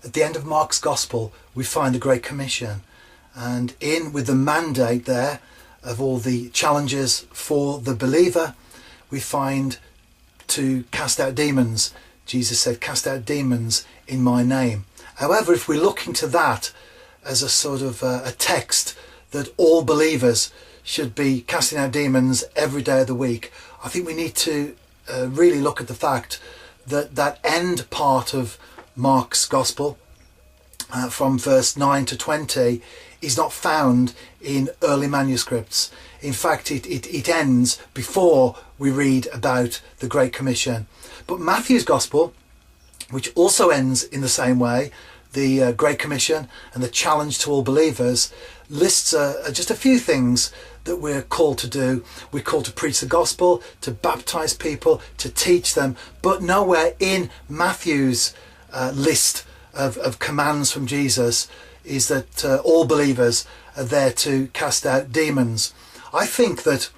at the end of Mark's Gospel, we find the Great Commission. And with the mandate there of all the challenges for the believer, we find to cast out demons. Jesus said, cast out demons in my name. However, if we look into that as a sort of a text that all believers should be casting out demons every day of the week, I think we need to really look at the fact that that end part of Mark's Gospel, from verse 9 to 20, is not found in early manuscripts. In fact, it ends before we read about the Great Commission. But Matthew's Gospel, which also ends in the same way, the Great Commission and the challenge to all believers, lists just a few things that we're called to do. We're called to preach the gospel, to baptize people, to teach them, but nowhere in Matthew's list of commands from Jesus is that all believers are there to cast out demons. I think that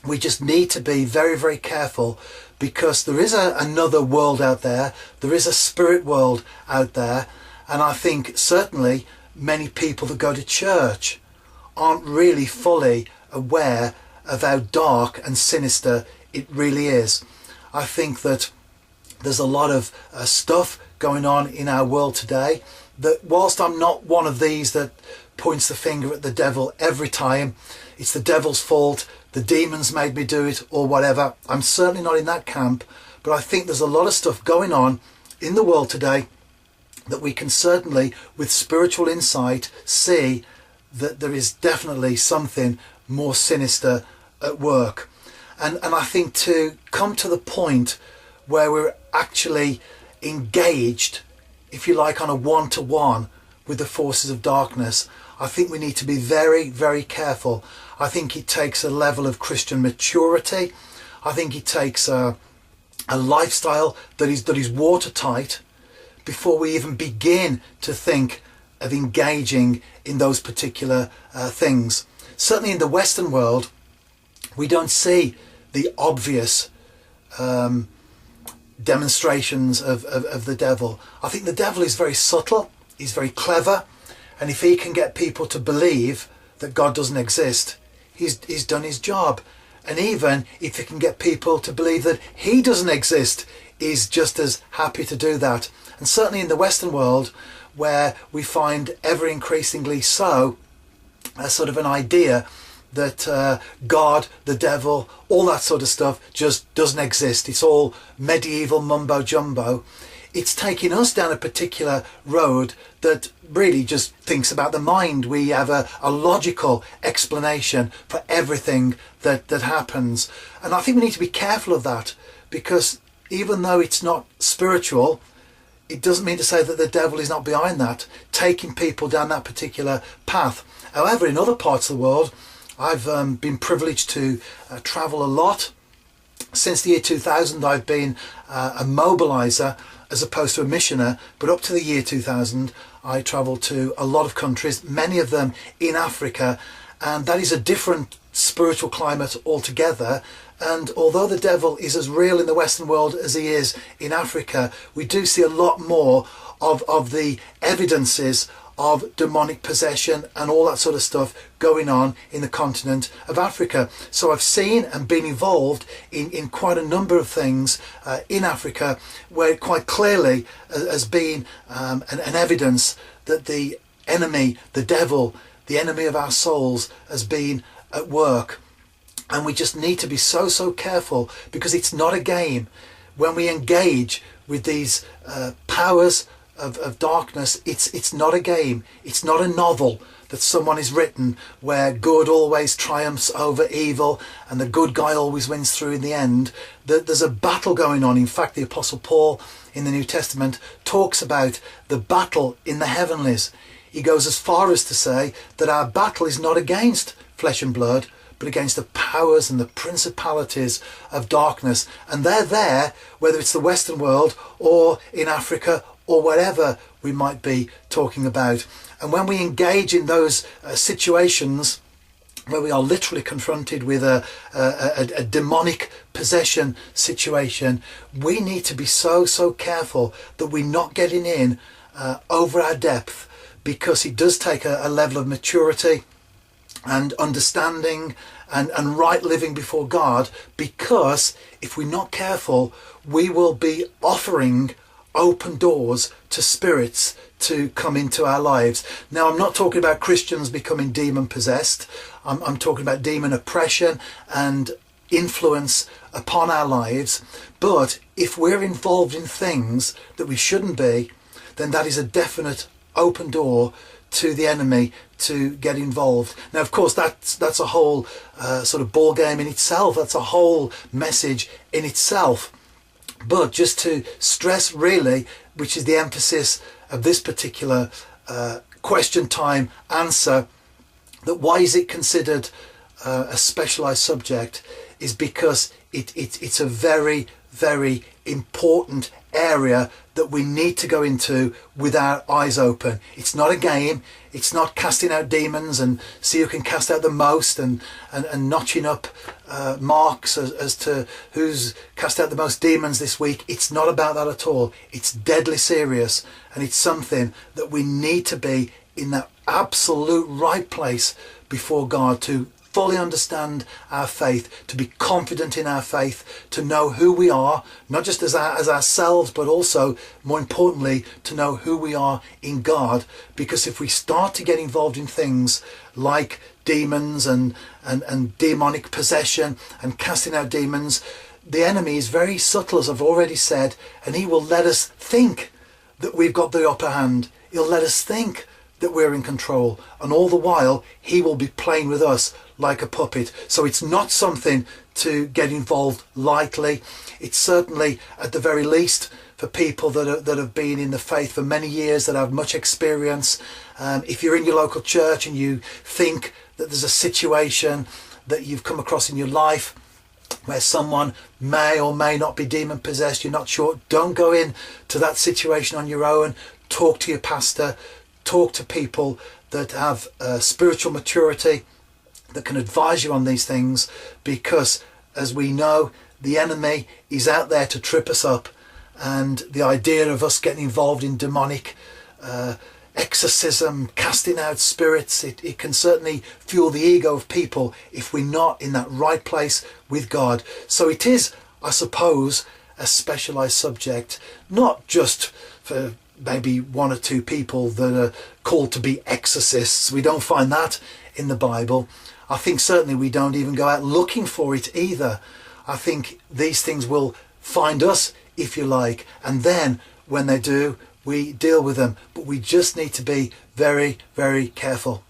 we just need to be very, very careful, because there is another world out there. There is a spirit world out there. And I think certainly many people that go to church aren't really fully aware of how dark and sinister it really is. I think that there's a lot of stuff going on in our world today that, whilst I'm not one of these that points the finger at the devil every time, it's the devil's fault, the demons made me do it, or whatever, I'm certainly not in that camp. But I think there's a lot of stuff going on in the world today that we can certainly, with spiritual insight, see that there is definitely something more sinister at work. And I think to come to the point where we're actually engaged, if you like, on a one-to-one with the forces of darkness, I think we need to be very, very careful. I think it takes a level of Christian maturity. I think it takes a lifestyle that is watertight before we even begin to think of engaging in those particular things. Certainly in the Western world, we don't see the obvious demonstrations of the devil. I think the devil is very subtle, he's very clever, and if he can get people to believe that God doesn't exist, he's done his job. And even if he can get people to believe that he doesn't exist, he's just as happy to do that. And certainly in the Western world, where we find ever increasingly so a sort of an idea that God, the devil, all that sort of stuff just doesn't exist. It's all medieval mumbo jumbo. It's taking us down a particular road that really just thinks about the mind. We have a logical explanation for everything that happens. And I think we need to be careful of that, because even though it's not spiritual, it doesn't mean to say that the devil is not behind that, taking people down that particular path. However, in other parts of the world, I've been privileged to travel a lot. Since the year 2000, I've been a mobiliser as opposed to a missioner, but up to the year 2000, I travelled to a lot of countries, many of them in Africa, and that is a different spiritual climate altogether. And although the devil is as real in the Western world as he is in Africa, we do see a lot more of the evidences of demonic possession and all that sort of stuff going on in the continent of Africa. So I've seen and been involved in quite a number of things in Africa where quite clearly has been an evidence that the enemy, the devil, the enemy of our souls, has been at work. And we just need to be so careful, because it's not a game. When we engage with these powers of darkness, it's not a game. It's not a novel that someone has written where good always triumphs over evil and the good guy always wins through in the end. There's a battle going on. In fact, the Apostle Paul in the New Testament talks about the battle in the heavenlies. He goes as far as to say that our battle is not against flesh and blood, but against the powers and the principalities of darkness. And they're there, whether it's the Western world or in Africa or wherever we might be talking about. And when we engage in those situations where we are literally confronted with a demonic possession situation, we need to be so careful that we're not getting in over our depth, because it does take a level of maturity and understanding and right living before God, because if we're not careful, we will be offering open doors to spirits to come into our lives. Now, I'm not talking about Christians becoming demon possessed. I'm talking about demon oppression and influence upon our lives. But if we're involved in things that we shouldn't be, then that is a definite open door to the enemy to get involved. Now, of course, that's a whole sort of ball game in itself. That's a whole message in itself. But just to stress, really, which is the emphasis of this particular question time answer, that why is it considered a specialized subject, is because it's a very, very important area that we need to go into with our eyes open. It's not a game. It's not casting out demons and see who can cast out the most and notching up marks as to who's cast out the most demons this week. It's not about that at all. It's deadly serious, and it's something that we need to be in that absolute right place before God, to fully understand our faith, to be confident in our faith, to know who we are, not just as ourselves, but also, more importantly, to know who we are in God. Because if we start to get involved in things like demons and demonic possession and casting out demons, the enemy is very subtle, as I've already said, and he will let us think that we've got the upper hand. He'll let us think that we're in control, and all the while he will be playing with us like a puppet. So it's not something to get involved lightly. It's certainly, at the very least, for people that have been in the faith for many years, that have much experience. If you're in your local church and you think that there's a situation that you've come across in your life where someone may or may not be demon possessed, you're not sure, don't go in to that situation on your own. Talk to your pastor. Talk to people that have spiritual maturity, that can advise you on these things, because, as we know, the enemy is out there to trip us up, and the idea of us getting involved in demonic exorcism, casting out spirits, it can certainly fuel the ego of people if we're not in that right place with God. So it is, I suppose, a specialized subject, not just for maybe one or two people that are called to be exorcists. We don't find that in the Bible. I think certainly we don't even go out looking for it either. I think these things will find us, if you like, and then when they do, we deal with them. But we just need to be very, very careful.